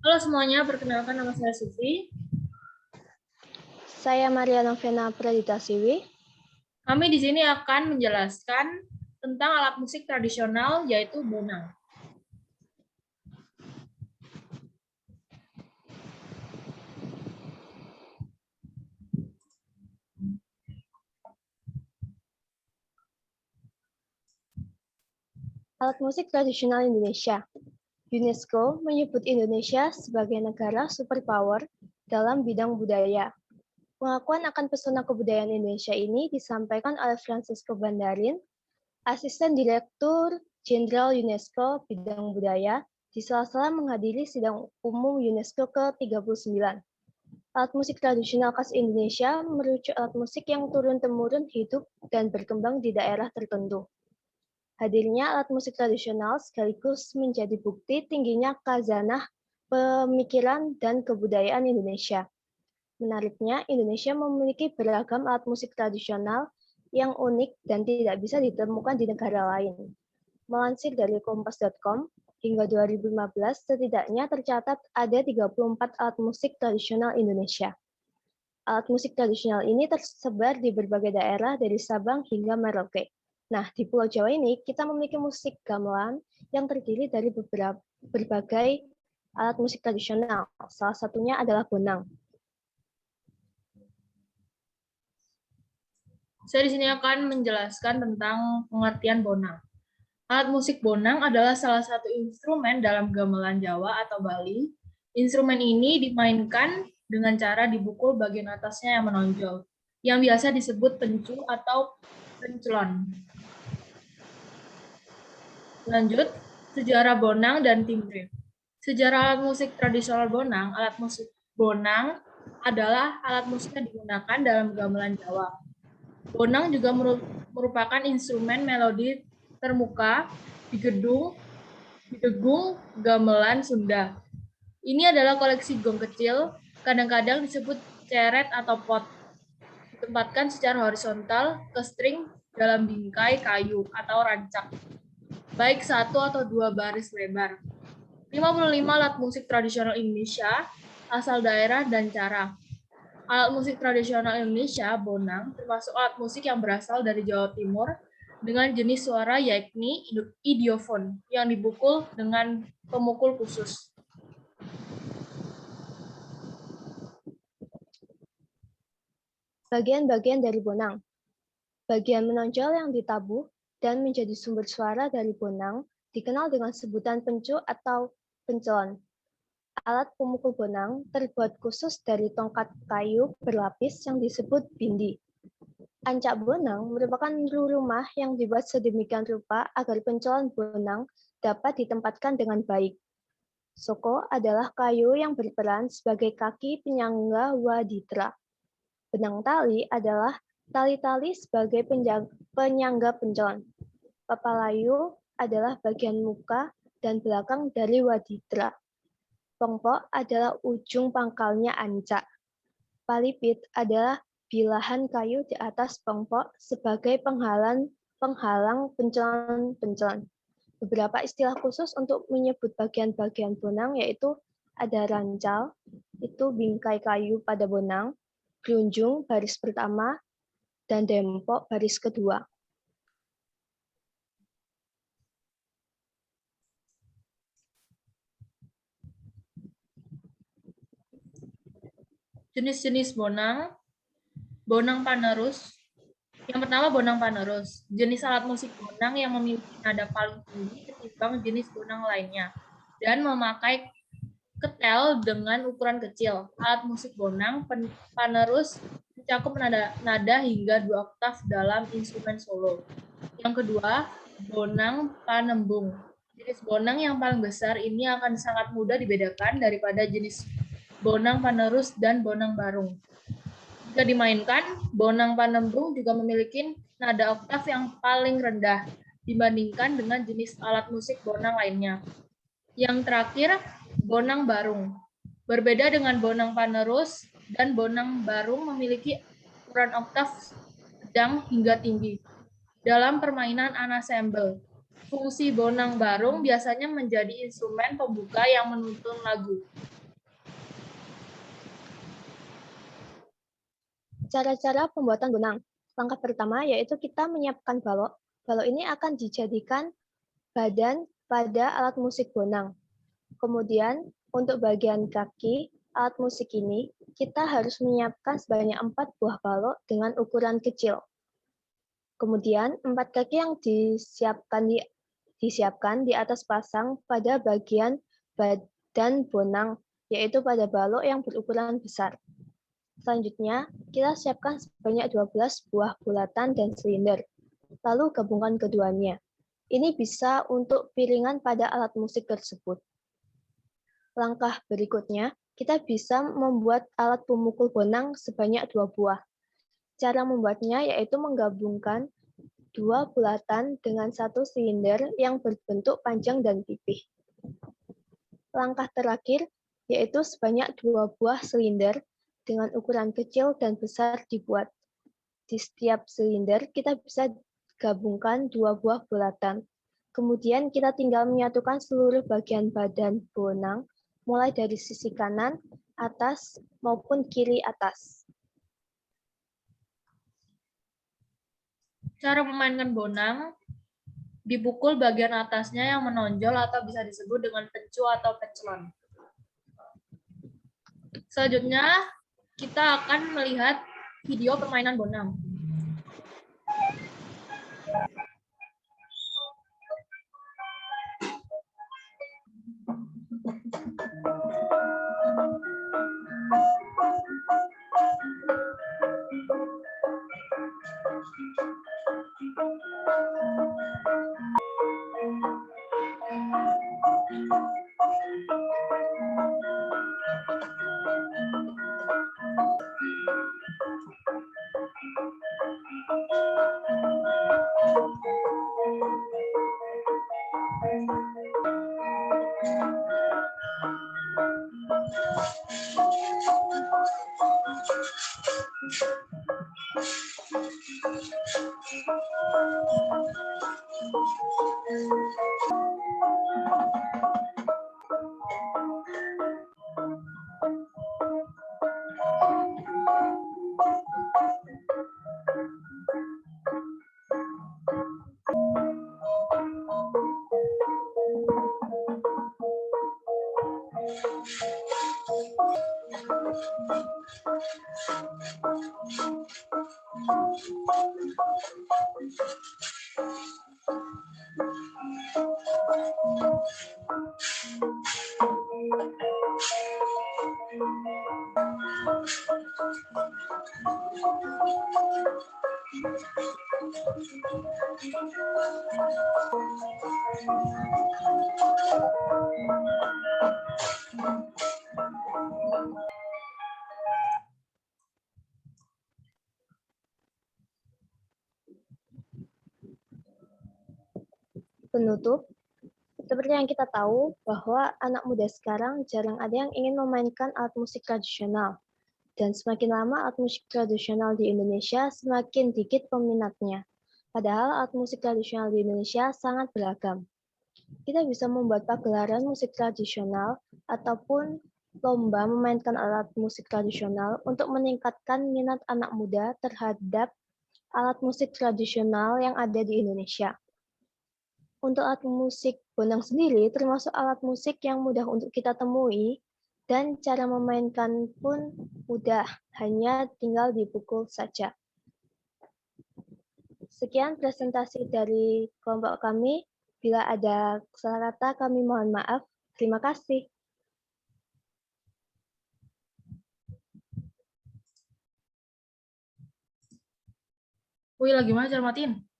Halo semuanya, perkenalkan nama saya Sufi. Saya Maria Novena Pradita Siwi. Kami di sini akan menjelaskan tentang alat musik tradisional yaitu bonang. Alat musik tradisional Indonesia. UNESCO menyebut Indonesia sebagai negara superpower dalam bidang budaya. Pengakuan akan pesona kebudayaan Indonesia ini disampaikan oleh Francisco Bandarin, Asisten Direktur Jenderal UNESCO Bidang Budaya, di sela-sela menghadiri sidang umum UNESCO ke-39. Alat musik tradisional khas Indonesia merujuk alat musik yang turun-temurun hidup dan berkembang di daerah tertentu. Hadirnya alat musik tradisional sekaligus menjadi bukti tingginya khazanah pemikiran dan kebudayaan Indonesia. Menariknya, Indonesia memiliki beragam alat musik tradisional yang unik dan tidak bisa ditemukan di negara lain. Melansir dari kompas.com, hingga 2015 setidaknya tercatat ada 34 alat musik tradisional Indonesia. Alat musik tradisional ini tersebar di berbagai daerah dari Sabang hingga Merauke. Nah, di Pulau Jawa ini kita memiliki musik gamelan yang terdiri dari berbagai alat musik tradisional. Salah satunya adalah bonang. Saya di sini akan menjelaskan tentang pengertian bonang. Alat musik bonang adalah salah satu instrumen dalam gamelan Jawa atau Bali. Instrumen ini dimainkan dengan cara dipukul bagian atasnya yang menonjol, yang biasa disebut pencu atau pencelon. Lanjut, sejarah bonang dan timbre. Sejarah alat musik tradisional bonang, alat musik bonang adalah alat musik yang digunakan dalam gamelan Jawa. Bonang juga merupakan instrumen melodi termuka di degung gamelan Sunda. Ini adalah koleksi gong kecil, kadang-kadang disebut ceret atau pot, ditempatkan secara horizontal ke string dalam bingkai kayu atau rancak, baik satu atau dua baris lebar. 55 alat musik tradisional Indonesia, asal daerah dan cara. Alat musik tradisional Indonesia, bonang, termasuk alat musik yang berasal dari Jawa Timur dengan jenis suara yakni idiofon yang dipukul dengan pemukul khusus. Bagian-bagian dari bonang. Bagian menonjol yang ditabuh dan menjadi sumber suara dari bonang dikenal dengan sebutan pencu atau pencelon. Alat pemukul bonang terbuat khusus dari tongkat kayu berlapis yang disebut bindi. Ancak bonang merupakan rumah yang dibuat sedemikian rupa agar pencolon bonang dapat ditempatkan dengan baik. Soko adalah kayu yang berperan sebagai kaki penyangga waditra. Benang tali adalah tali-tali sebagai penyangga pencolon. Papalayu adalah bagian muka dan belakang dari waditra. Pongpok adalah ujung pangkalnya ancak. Palipit adalah bilahan kayu di atas pongpok sebagai penghalang pencelon-pencelon. Beberapa istilah khusus untuk menyebut bagian-bagian bonang yaitu ada rancal, itu bingkai kayu pada bonang, glunjung baris pertama, dan dempok baris kedua. Jenis-jenis bonang, bonang panerus. Yang pertama bonang panerus, jenis alat musik bonang yang memiliki nada paling tinggi ketimbang jenis bonang lainnya dan memakai ketel dengan ukuran kecil. Alat musik bonang panerus mencakup nada hingga 2 oktav dalam instrumen solo. Yang kedua, bonang panembung. Jenis bonang yang paling besar ini akan sangat mudah dibedakan daripada jenis bonang panerus dan bonang barung. Jika dimainkan, bonang panembung juga memiliki nada oktav yang paling rendah dibandingkan dengan jenis alat musik bonang lainnya. Yang terakhir, bonang barung. Berbeda dengan bonang panerus dan bonang barung memiliki ukuran oktav sedang hingga tinggi dalam permainan ensemble. Fungsi bonang barung biasanya menjadi instrumen pembuka yang menuntun lagu. Cara-cara pembuatan bonang. Langkah pertama yaitu kita menyiapkan balok. Balok ini akan dijadikan badan pada alat musik bonang. Kemudian untuk bagian kaki alat musik ini, kita harus menyiapkan sebanyak 4 buah balok dengan ukuran kecil. Kemudian 4 kaki yang disiapkan di atas pasang pada bagian badan bonang, yaitu pada balok yang berukuran besar. Selanjutnya, kita siapkan sebanyak 12 buah bulatan dan silinder. Lalu gabungkan keduanya. Ini bisa untuk piringan pada alat musik tersebut. Langkah berikutnya, kita bisa membuat alat pemukul bonang sebanyak 2 buah. Cara membuatnya yaitu menggabungkan 2 bulatan dengan 1 silinder yang berbentuk panjang dan pipih. Langkah terakhir yaitu sebanyak 2 buah silinder dengan ukuran kecil dan besar dibuat. Di setiap silinder kita bisa gabungkan 2 buah bulatan. Kemudian kita tinggal menyatukan seluruh bagian badan bonang, mulai dari sisi kanan, atas, maupun kiri atas. Cara memainkan bonang, dipukul bagian atasnya yang menonjol atau bisa disebut dengan pencu atau pencelon. Selanjutnya, kita akan melihat video permainan bonang. Penutup, seperti yang kita tahu bahwa anak muda sekarang jarang ada yang ingin memainkan alat musik tradisional. Dan semakin lama alat musik tradisional di Indonesia, semakin dikit peminatnya. Padahal alat musik tradisional di Indonesia sangat beragam. Kita bisa membuat pagelaran musik tradisional ataupun lomba memainkan alat musik tradisional untuk meningkatkan minat anak muda terhadap alat musik tradisional yang ada di Indonesia. Untuk alat musik bonang sendiri termasuk alat musik yang mudah untuk kita temui dan cara memainkan pun mudah, hanya tinggal dipukul saja. Sekian presentasi dari kelompok kami. Bila ada salah kata kami mohon maaf. Terima kasih. Wih, lagi mana cara matiin?